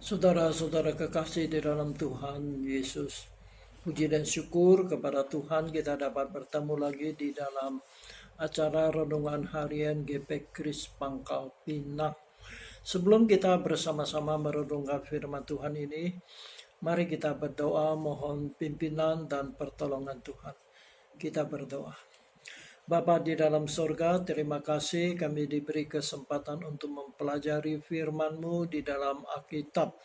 Saudara-saudara kekasih di dalam Tuhan Yesus, puji dan syukur kepada Tuhan kita dapat bertemu lagi di dalam acara Renungan Harian GP Kris Pangkal Pinang. Sebelum kita bersama-sama merenungkan firman Tuhan ini, mari kita berdoa mohon pimpinan dan pertolongan Tuhan. Kita berdoa. Bapa di dalam sorga, terima kasih kami diberi kesempatan untuk mempelajari firman-Mu di dalam Alkitab.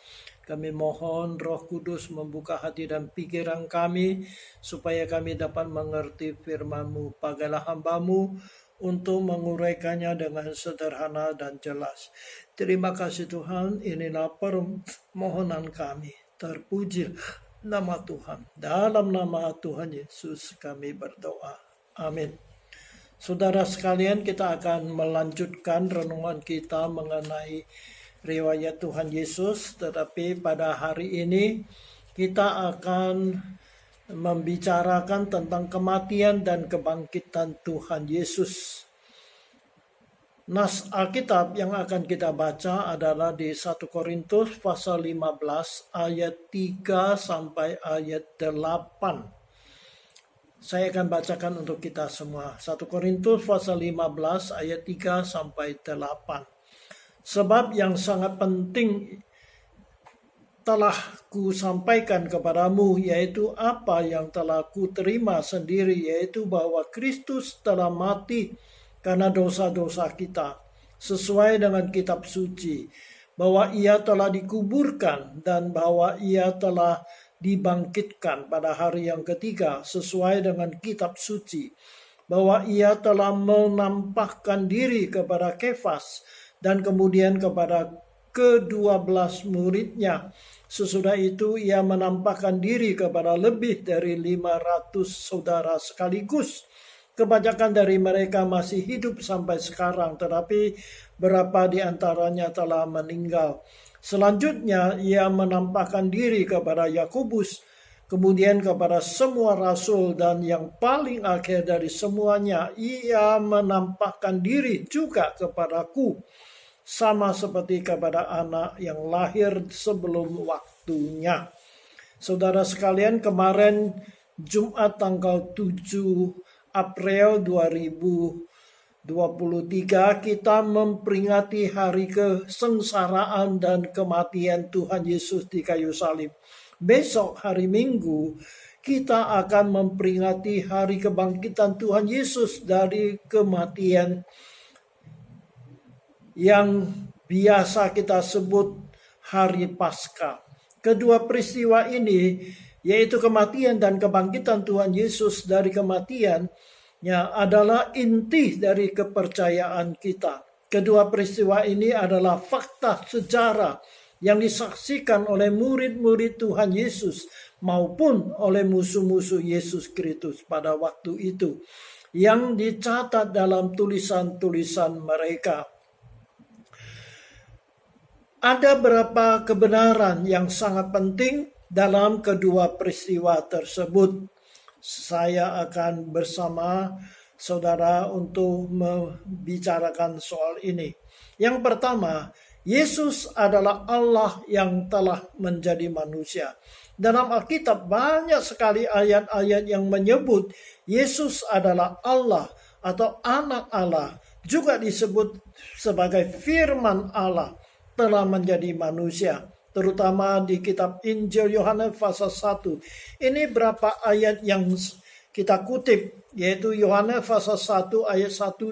Kami mohon Roh Kudus membuka hati dan pikiran kami, supaya kami dapat mengerti firman-Mu. Pagailah hamba-Mu untuk menguraikannya dengan sederhana dan jelas. Terima kasih Tuhan, inilah permohonan kami. Terpuji nama Tuhan. Dalam nama Tuhan Yesus kami berdoa. Amin. Saudara sekalian, kita akan melanjutkan renungan kita mengenai riwayat Tuhan Yesus, tetapi pada hari ini kita akan membicarakan tentang kematian dan kebangkitan Tuhan Yesus. Nas Alkitab yang akan kita baca adalah di 1 Korintus pasal 15 ayat 3 sampai ayat 8. Saya akan bacakan untuk kita semua. 1 Korintus pasal 15 ayat 3 sampai 8. Sebab yang sangat penting telah ku sampaikan kepadamu, yaitu apa yang telah ku terima sendiri, yaitu bahwa Kristus telah mati karena dosa-dosa kita, sesuai dengan kitab suci, bahwa ia telah dikuburkan dan bahwa ia telah dibangkitkan pada hari yang ketiga sesuai dengan kitab suci, bahwa ia telah menampakkan diri kepada Kefas dan kemudian kepada ke-12 muridnya. Sesudah itu ia menampakkan diri kepada lebih dari 500 saudara sekaligus. Kebanyakan dari mereka masih hidup sampai sekarang, tetapi beberapa di antaranya telah meninggal. Selanjutnya ia menampakkan diri kepada Yakobus, kemudian kepada semua rasul, dan yang paling akhir dari semuanya ia menampakkan diri juga kepadaku, sama seperti kepada anak yang lahir sebelum waktunya. Saudara sekalian, kemarin Jumat tanggal 7 April 2023 kita memperingati hari kesengsaraan dan kematian Tuhan Yesus di kayu salib. Besok hari Minggu kita akan memperingati hari kebangkitan Tuhan Yesus dari kematian, yang biasa kita sebut hari Paskah. Kedua peristiwa ini, yaitu kematian dan kebangkitan Tuhan Yesus dari kematian, adalah inti dari kepercayaan kita. Kedua peristiwa ini adalah fakta sejarah yang disaksikan oleh murid-murid Tuhan Yesus maupun oleh musuh-musuh Yesus Kristus pada waktu itu, yang dicatat dalam tulisan-tulisan mereka. Ada beberapa kebenaran yang sangat penting dalam kedua peristiwa tersebut. Saya akan bersama saudara untuk membicarakan soal ini. Yang pertama, Yesus adalah Allah yang telah menjadi manusia. Dalam Alkitab banyak sekali ayat-ayat yang menyebut Yesus adalah Allah atau anak Allah. Juga disebut sebagai firman Allah telah menjadi manusia, terutama di kitab Injil Yohanes pasal 1. Ini berapa ayat yang kita kutip, yaitu Yohanes pasal 1 ayat 1,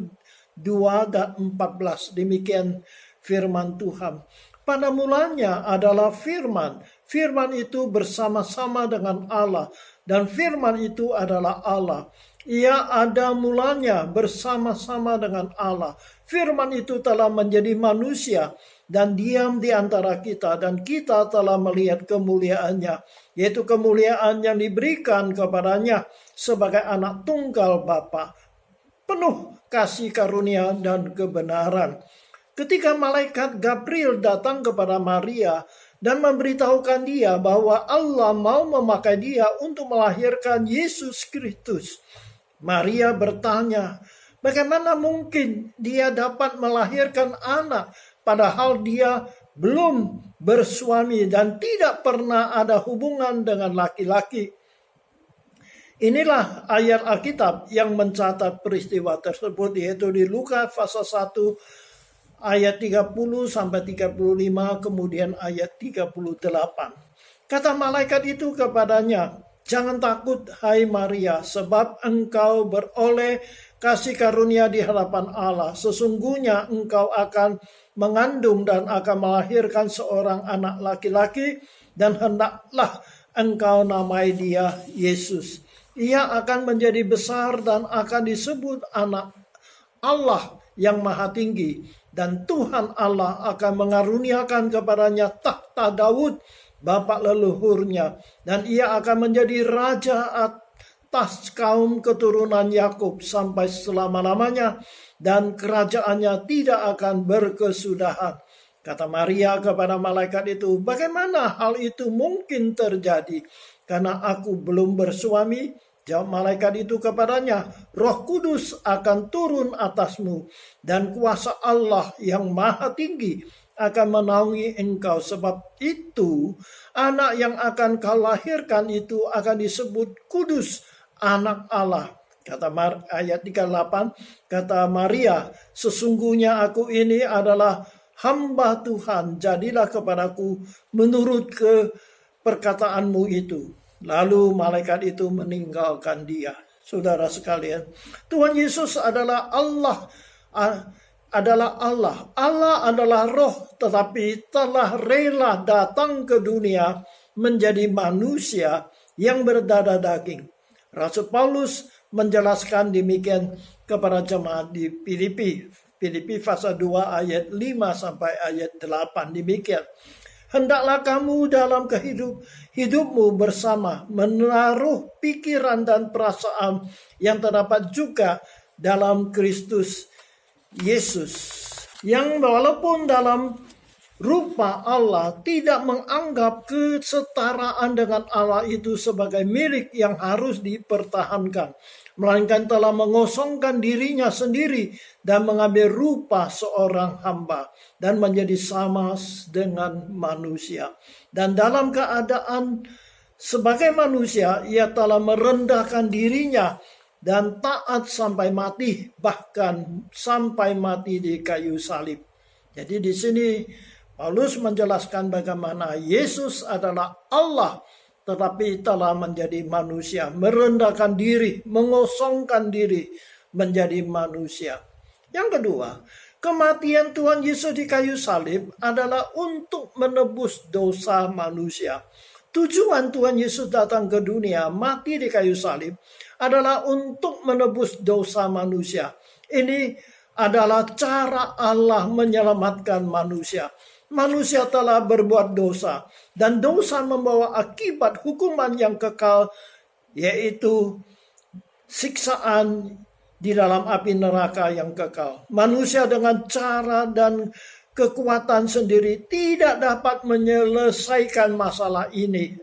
2, dan 14. Demikian firman Tuhan. Pada mulanya adalah firman. Firman itu bersama-sama dengan Allah, dan firman itu adalah Allah. Ia ada mulanya bersama-sama dengan Allah. Firman itu telah menjadi manusia dan diam di antara kita, dan kita telah melihat kemuliaannya, yaitu kemuliaan yang diberikan kepadanya sebagai anak tunggal Bapa, penuh kasih karunia dan kebenaran. Ketika malaikat Gabriel datang kepada Maria dan memberitahukan dia bahwa Allah mau memakai dia untuk melahirkan Yesus Kristus, Maria bertanya, bagaimana mungkin dia dapat melahirkan anak padahal dia belum bersuami dan tidak pernah ada hubungan dengan laki-laki. Inilah ayat Alkitab yang mencatat peristiwa tersebut, yaitu di Lukas pasal 1 ayat 30 sampai 35, kemudian ayat 38. Kata malaikat itu kepadanya, "Jangan takut, hai Maria, sebab engkau beroleh kasih karunia di hadapan Allah. Sesungguhnya engkau akan mengandung dan akan melahirkan seorang anak laki-laki, dan hendaklah engkau namai dia Yesus. Ia akan menjadi besar dan akan disebut anak Allah yang Maha Tinggi, dan Tuhan Allah akan mengaruniakan kepadanya tahta Daud bapa leluhurnya, dan ia akan menjadi raja atas kaum keturunan Yakub sampai selama-lamanya, dan kerajaannya tidak akan berkesudahan." Kata Maria kepada malaikat itu, "Bagaimana hal itu mungkin terjadi? Karena aku belum bersuami." Jawab malaikat itu kepadanya, "Roh Kudus akan turun atasmu, dan kuasa Allah yang Maha Tinggi akan menaungi engkau. Sebab itu anak yang akan kau lahirkan itu akan disebut kudus, anak Allah." Kata ayat 38, kata Maria, "Sesungguhnya aku ini adalah hamba Tuhan, jadilah kepadaku menurut perkataanmu itu." Lalu malaikat itu meninggalkan dia. Saudara sekalian, Tuhan Yesus adalah Allah. Allah adalah roh, tetapi telah rela datang ke dunia menjadi manusia yang berdarah daging. Rasul Paulus menjelaskan demikian kepada jemaat di Filipi pasal 2 ayat 5 sampai ayat 8. Demikian, "Hendaklah kamu dalam hidupmu bersama menaruh pikiran dan perasaan yang terdapat juga dalam Kristus Yesus, yang walaupun dalam rupa Allah tidak menganggap kesetaraan dengan Allah itu sebagai milik yang harus dipertahankan, melainkan telah mengosongkan dirinya sendiri dan mengambil rupa seorang hamba dan menjadi sama dengan manusia. Dan dalam keadaan sebagai manusia, ia telah merendahkan dirinya dan taat sampai mati, bahkan sampai mati di kayu salib." Jadi di sini Paulus menjelaskan bagaimana Yesus adalah Allah, tetapi telah menjadi manusia, merendahkan diri, mengosongkan diri menjadi manusia. Yang kedua, kematian Tuhan Yesus di kayu salib adalah untuk menebus dosa manusia. Tujuan Tuhan Yesus datang ke dunia, mati di kayu salib, adalah untuk menebus dosa manusia. Ini adalah cara Allah menyelamatkan manusia. Manusia telah berbuat dosa, dan dosa membawa akibat hukuman yang kekal, yaitu siksaan di dalam api neraka yang kekal. Manusia dengan cara dan kekuatan sendiri tidak dapat menyelesaikan masalah ini.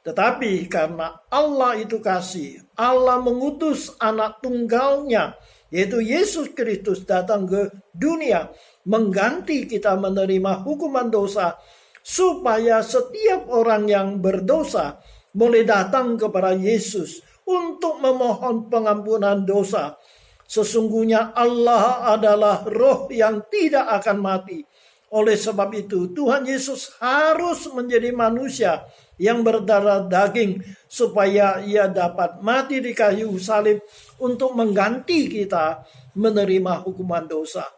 Tetapi karena Allah itu kasih, Allah mengutus anak tunggalnya, yaitu Yesus Kristus, datang ke dunia mengganti kita menerima hukuman dosa, supaya setiap orang yang berdosa boleh datang kepada Yesus untuk memohon pengampunan dosa. Sesungguhnya Allah adalah roh yang tidak akan mati. Oleh sebab itu, Tuhan Yesus harus menjadi manusia yang berdarah daging, supaya ia dapat mati di kayu salib untuk mengganti kita menerima hukuman dosa.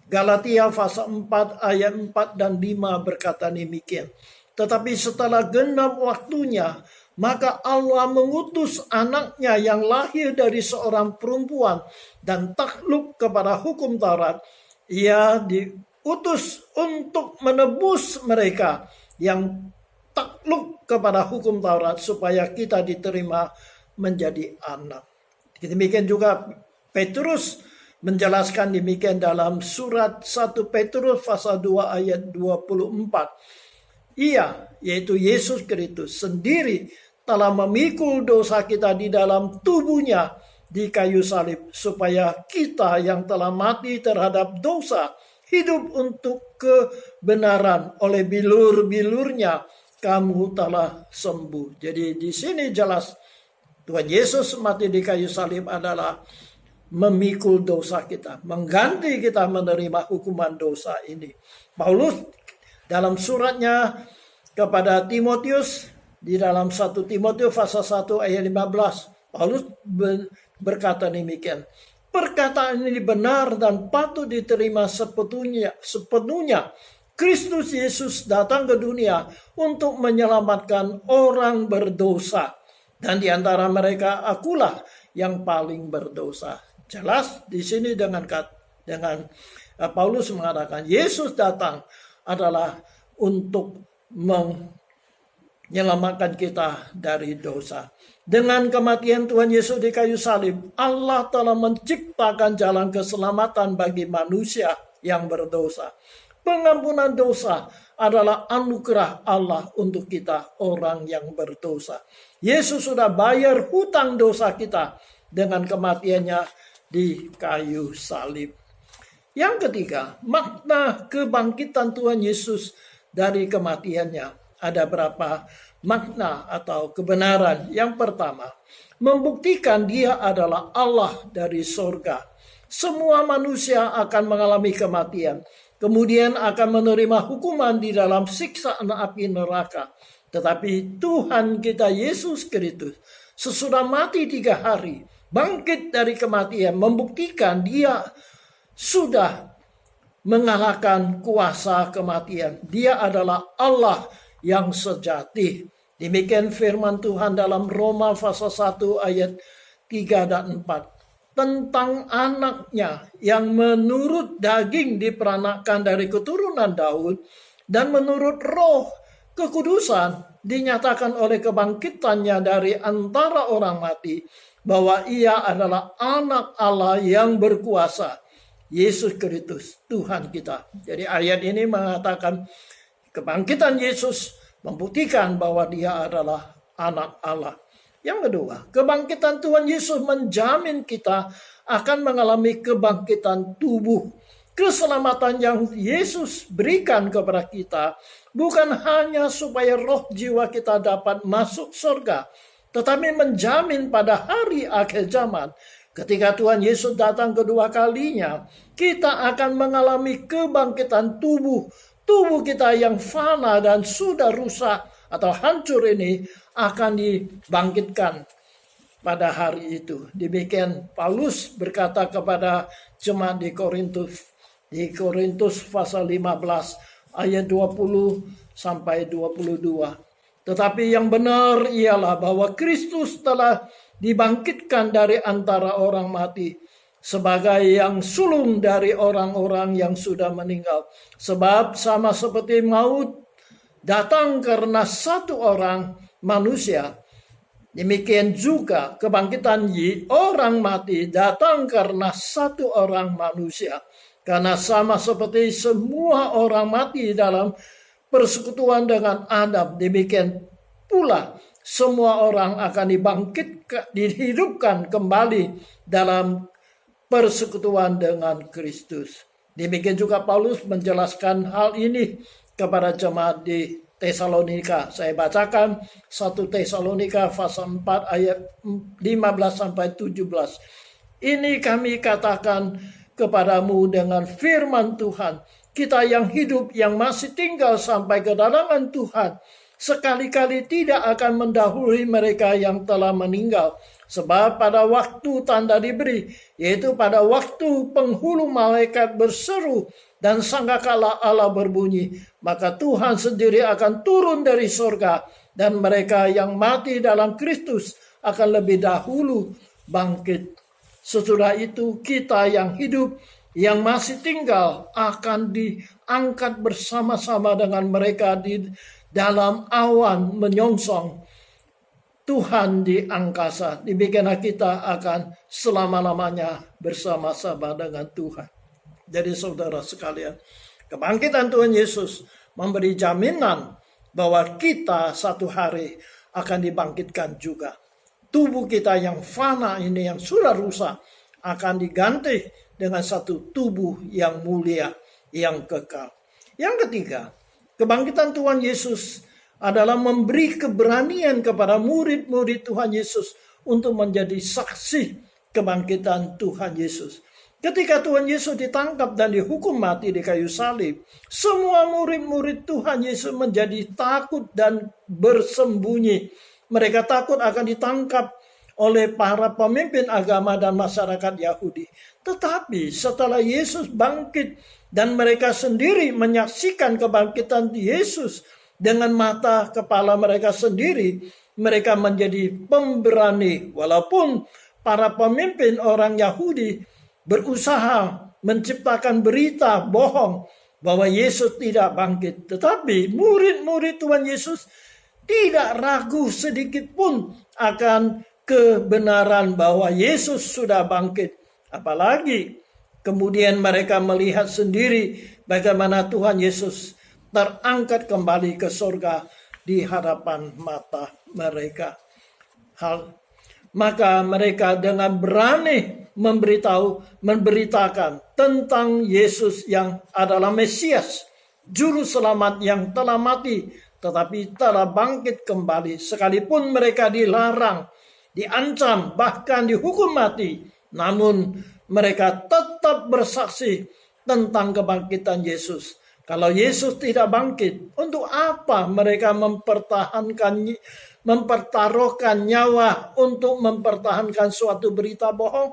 Galatia pasal 4 ayat 4 dan 5 berkata demikian. "Tetapi setelah genap waktunya, maka Allah mengutus anaknya yang lahir dari seorang perempuan dan takluk kepada hukum Taurat. Ia diutus untuk menebus mereka yang takluk kepada hukum Taurat, supaya kita diterima menjadi anak." Demikian juga Petrus menjelaskan demikian dalam surat 1 Petrus pasal 2 ayat 24. Ia, yaitu Yesus Kristus sendiri, telah memikul dosa kita di dalam tubuhnya di kayu salib, supaya kita yang telah mati terhadap dosa hidup untuk kebenaran. Oleh bilur-bilurnya kamu telah sembuh. Jadi di sini jelas Tuhan Yesus mati di kayu salib adalah memikul dosa kita, mengganti kita menerima hukuman dosa ini. Paulus dalam suratnya kepada Timotius, di dalam 1 Timotius pasal 1 ayat 15, Paulus berkata demikian, perkataan ini benar dan patut diterima sepenuhnya. Kristus Yesus datang ke dunia untuk menyelamatkan orang berdosa. Dan di antara mereka akulah yang paling berdosa. Jelas di sini dengan Paulus mengatakan Yesus datang adalah untuk menyelamatkan kita dari dosa. Dengan kematian Tuhan Yesus di kayu salib, Allah telah menciptakan jalan keselamatan bagi manusia yang berdosa. Pengampunan dosa adalah anugerah Allah untuk kita orang yang berdosa. Yesus sudah bayar hutang dosa kita dengan kematiannya di kayu salib. Yang ketiga, makna kebangkitan Tuhan Yesus dari kematiannya. Ada berapa makna atau kebenaran? Yang pertama, membuktikan Dia adalah Allah dari sorga. Semua manusia akan mengalami kematian, kemudian akan menerima hukuman di dalam siksaan api neraka. Tetapi Tuhan kita Yesus Kristus sesudah mati 3 hari, bangkit dari kematian, membuktikan Dia sudah mengalahkan kuasa kematian. Dia adalah Allah yang sejati. Demikian firman Tuhan dalam Roma pasal 1 ayat 3 dan 4. Tentang anaknya yang menurut daging diperanakkan dari keturunan Daud dan menurut roh kekudusan dinyatakan oleh kebangkitannya dari antara orang mati bahwa ia adalah anak Allah yang berkuasa, Yesus Kristus Tuhan kita. Jadi ayat ini mengatakan kebangkitan Yesus membuktikan bahwa Dia adalah anak Allah. Yang kedua, kebangkitan Tuhan Yesus menjamin kita akan mengalami kebangkitan tubuh. Keselamatan yang Yesus berikan kepada kita bukan hanya supaya roh jiwa kita dapat masuk surga, tetapi menjamin pada hari akhir zaman, ketika Tuhan Yesus datang kedua kalinya, kita akan mengalami kebangkitan tubuh. Tubuh kita yang fana dan sudah rusak atau hancur ini akan dibangkitkan pada hari itu. Demikian Paulus berkata kepada jemaat di Korintus pasal 15 ayat 20 sampai 22. Tetapi yang benar ialah bahwa Kristus telah dibangkitkan dari antara orang mati sebagai yang sulung dari orang-orang yang sudah meninggal. Sebab sama seperti maut datang karena satu orang manusia, demikian juga kebangkitan orang mati datang karena satu orang manusia. Karena sama seperti semua orang mati dalam persekutuan dengan Adam, demikian pula semua orang akan dihidupkan kembali dalam persekutuan dengan Kristus. Demikian juga Paulus menjelaskan hal ini kepada jemaat di Tesalonika. Saya bacakan 1 Tesalonika pasal 4 ayat 15 sampai 17. Ini kami katakan kepadamu dengan firman Tuhan, kita yang hidup yang masih tinggal sampai kedatangan Tuhan sekali-kali tidak akan mendahului mereka yang telah meninggal. Sebab pada waktu tanda diberi, yaitu pada waktu penghulu malaikat berseru dan sangkakala Allah berbunyi, maka Tuhan sendiri akan turun dari surga dan mereka yang mati dalam Kristus akan lebih dahulu bangkit. Sesudah itu kita yang hidup yang masih tinggal akan diangkat bersama-sama dengan mereka di dalam awan menyongsong Tuhan di angkasa. Demikianlah kita akan selama-lamanya bersama-sama dengan Tuhan. Jadi saudara sekalian, kebangkitan Tuhan Yesus memberi jaminan bahwa kita satu hari akan dibangkitkan juga. Tubuh kita yang fana ini yang sudah rusak akan diganti dengan satu tubuh yang mulia. yang kekal. Yang ketiga, kebangkitan Tuhan Yesus adalah memberi keberanian kepada murid-murid Tuhan Yesus untuk menjadi saksi kebangkitan Tuhan Yesus. Ketika Tuhan Yesus ditangkap dan dihukum mati di kayu salib, semua murid-murid Tuhan Yesus menjadi takut dan bersembunyi. Mereka takut akan ditangkap oleh para pemimpin agama dan masyarakat Yahudi. Tetapi setelah Yesus bangkit dan mereka sendiri menyaksikan kebangkitan Yesus dengan mata kepala mereka sendiri, mereka menjadi pemberani. Walaupun para pemimpin orang Yahudi berusaha menciptakan berita bohong bahwa Yesus tidak bangkit, tetapi murid-murid Tuhan Yesus tidak ragu sedikit pun akan kebenaran bahwa Yesus sudah bangkit. Apalagi kemudian mereka melihat sendiri bagaimana Tuhan Yesus terangkat kembali ke surga di hadapan mata mereka. Maka mereka dengan berani memberitakan tentang Yesus yang adalah Mesias, Juru Selamat yang telah mati tetapi telah bangkit kembali. Sekalipun mereka dilarang, diancam, bahkan dihukum mati, namun mereka tetap bersaksi tentang kebangkitan Yesus. Kalau Yesus tidak bangkit, untuk apa mereka mempertaruhkan nyawa untuk mempertahankan suatu berita bohong?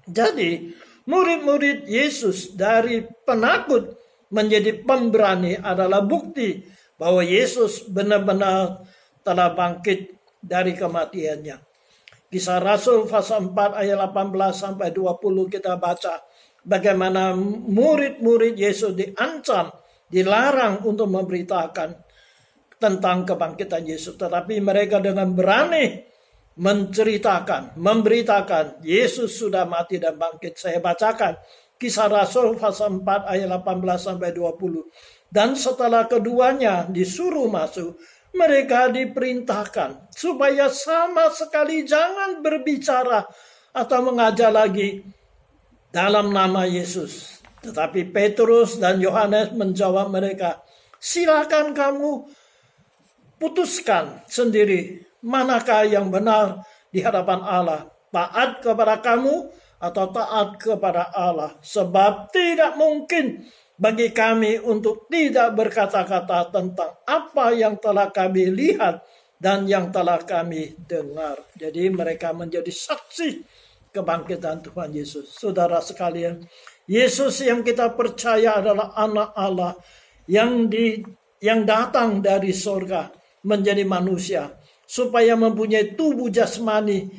Jadi murid-murid Yesus dari penakut menjadi pemberani adalah bukti bahwa Yesus benar-benar telah bangkit dari kematiannya. Kisah Rasul pasal 4 ayat 18 sampai 20 kita baca bagaimana murid-murid Yesus diancam, dilarang untuk memberitakan tentang kebangkitan Yesus. Tetapi mereka dengan berani memberitakan Yesus sudah mati dan bangkit. Saya bacakan Kisah Rasul pasal 4 ayat 18 sampai 20. Dan setelah keduanya disuruh masuk, mereka diperintahkan supaya sama sekali jangan berbicara atau mengajar lagi dalam nama Yesus. Tetapi Petrus dan Yohanes menjawab mereka, silakan kamu putuskan sendiri manakah yang benar di hadapan Allah, taat kepada kamu atau taat kepada Allah. Sebab tidak mungkin bagi kami untuk tidak berkata-kata tentang apa yang telah kami lihat dan yang telah kami dengar. Jadi mereka menjadi saksi kebangkitan Tuhan Yesus. Saudara sekalian, Yesus yang kita percaya adalah anak Allah yang datang dari surga menjadi manusia supaya mempunyai tubuh jasmani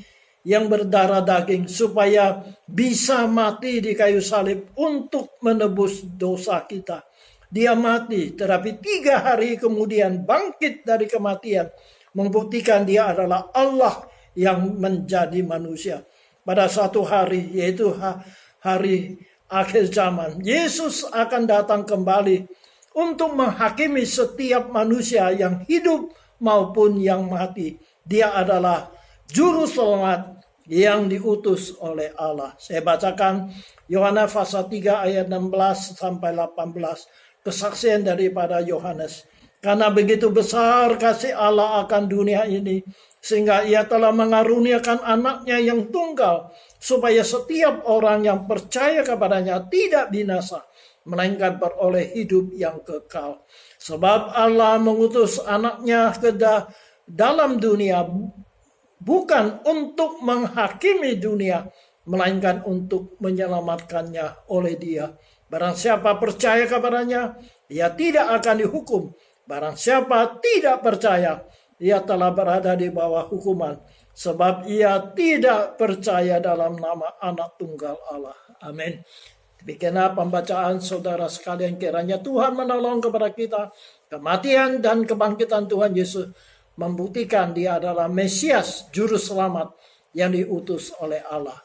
yang berdarah daging, supaya bisa mati di kayu salib untuk menebus dosa kita. Dia mati, tetapi 3 hari kemudian bangkit dari kematian, membuktikan dia adalah Allah yang menjadi manusia. Pada suatu hari, yaitu hari akhir zaman, Yesus akan datang kembali untuk menghakimi setiap manusia yang hidup maupun yang mati. Dia adalah Juru Selamat yang diutus oleh Allah. Saya bacakan Yohanes pasal 3 ayat 16 sampai 18. Kesaksian daripada Yohanes. Karena begitu besar kasih Allah akan dunia ini, sehingga ia telah mengaruniakan anaknya yang tunggal, supaya setiap orang yang percaya kepadanya tidak binasa, melainkan beroleh hidup yang kekal. Sebab Allah mengutus anaknya ke dalam dunia, bukan untuk menghakimi dunia, melainkan untuk menyelamatkannya oleh dia. Barang siapa percaya kepadanya, ia tidak akan dihukum. Barang siapa tidak percaya, ia telah berada di bawah hukuman, sebab ia tidak percaya dalam nama anak tunggal Allah. Amin. Demikianlah pembacaan saudara sekalian, kiranya Tuhan menolong kepada kita. Kematian dan kebangkitan Tuhan Yesus membuktikan dia adalah Mesias, Juru Selamat yang diutus oleh Allah.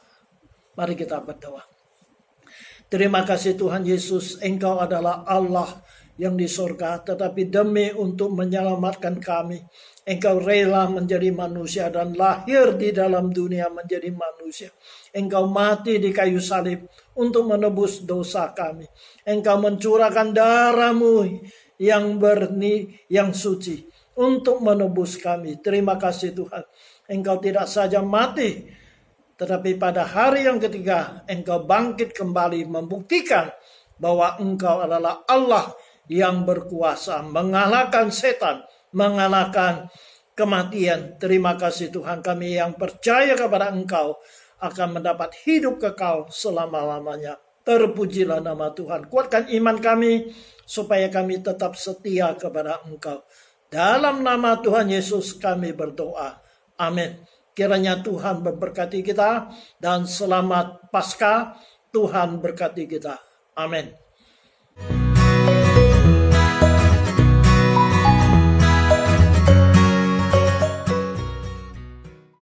Mari kita berdoa. Terima kasih Tuhan Yesus, Engkau adalah Allah yang di surga, tetapi demi untuk menyelamatkan kami, Engkau rela menjadi manusia dan lahir di dalam dunia menjadi manusia. Engkau mati di kayu salib untuk menebus dosa kami. Engkau mencurahkan darah-Mu yang suci untuk menebus kami. Terima kasih Tuhan. Engkau tidak saja mati, tetapi pada hari yang ketiga Engkau bangkit kembali membuktikan bahwa Engkau adalah Allah yang berkuasa mengalahkan setan, mengalahkan kematian. Terima kasih Tuhan, kami yang percaya kepada Engkau akan mendapat hidup kekal selama-lamanya. Terpujilah nama Tuhan. Kuatkan iman kami supaya kami tetap setia kepada Engkau. Dalam nama Tuhan Yesus kami berdoa. Amin. Kiranya Tuhan memberkati kita dan selamat Paskah. Tuhan berkati kita. Amin.